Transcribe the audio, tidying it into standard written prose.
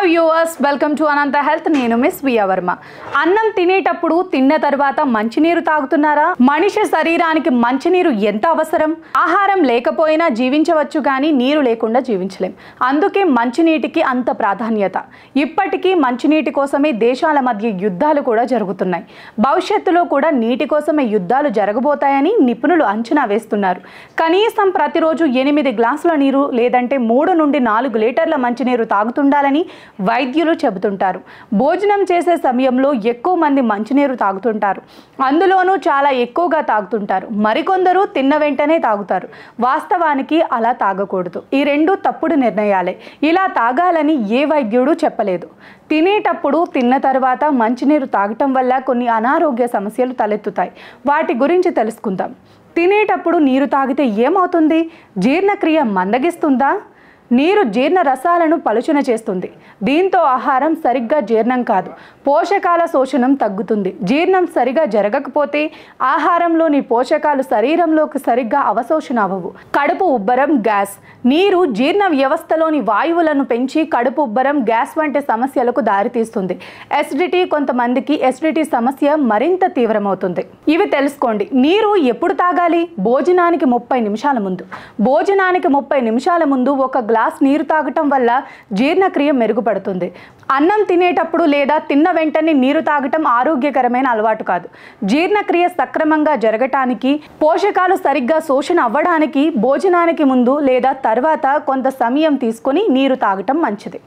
Viewers welcome to Anantha health. నేను miss via Varma. అన్నం తినేటప్పుడు తిన్న తర్వాత మంచినీరు తాగుతున్నారా? మనిషి శరీరానికి మంచినీరు ఎంత అవసరం? ఆహారం లేకపోయినా జీవించవచ్చు కానీ నీరు లేకుండా జీవించలేం. అందుకే మంచినీటికి అంత ప్రాధాన్యత. ఇప్పటికీ మంచినీటి కోసమే దేశాల మధ్య యుద్ధాలు కూడా జరుగుతున్నాయి. భవిష్యత్తులో కూడా నీటి కోసమే యుద్ధాలు జరగబోతాయని నిపుణులు అంచనా వేస్తున్నారు. కనీసం ప్రతిరోజు 8 గ్లాసుల నీరు లేదంటే 3 నుండి 4 లీటర్ల మంచినీరు తాగుతుండాలని వైద్యులు చెబుతుంటారు. భోజనం చేసే సమయంలో ఎక్కువ మంది మంచినీరు తాగుతుంటారు. అందులోనూ చాలా ఎక్కువగా తాగుతుంటారు. మరికొందరు తిన్న వెంటనే తాగుతారు. వాస్తవానికి అలా తాగకూడదు. ఈ రెండు తప్పుడు నిర్ణయాలే. ఇలా తాగాలని ఏ వైద్యుడు చెప్పలేదు. తినేటప్పుడు తిన్న తర్వాత మంచినీరు తాగటం వల్ల కొన్ని అనారోగ్య సమస్యలు తలెత్తుతాయి. వాటి గురించి తెలుసుకుందాం. తినేటప్పుడు నీరు తాగితే ఏమవుతుంది? జీర్ణక్రియ మందగిస్తుందా? నీరు జీర్ణ రసాలను పలుచన చేస్తుంది. దీంతో ఆహారం సరిగ్గా జీర్ణం కాదు. పోషకాల శోషణం తగ్గుతుంది. జీర్ణం సరిగా జరగకపోతే ఆహారంలోని పోషకాలు శరీరంలోకి సరిగ్గా అవశోషణ అవ్వవు. కడుపు ఉబ్బరం, గ్యాస్. నీరు జీర్ణ వ్యవస్థలోని వాయువులను పెంచి కడుపు ఉబ్బరం, గ్యాస్ వంటి సమస్యలకు దారితీస్తుంది. ఎసిడిటీ, కొంతమందికి ఎసిడిటీ సమస్య మరింత తీవ్రమవుతుంది. ఇవి తెలుసుకోండి. నీరు ఎప్పుడు తాగాలి? భోజనానికి 30 నిమిషాల ముందు. భోజనానికి 30 నిమిషాల ముందు ఒక గ్లాస్ నీరు తాగటం వల్ల జీర్ణక్రియ మెరుగుపడుతుంది. అన్నం తినేటప్పుడు లేదా తిన్న వెంటనే నీరు తాగటం ఆరోగ్యకరమైన అలవాటు కాదు. జీర్ణక్రియ సక్రమంగా జరగటానికి, పోషకాలు సరిగ్గా శోషణ అవ్వడానికి భోజనానికి ముందు లేదా తర్వాత కొంత సమయం తీసుకొని నీరు తాగటం మంచిది.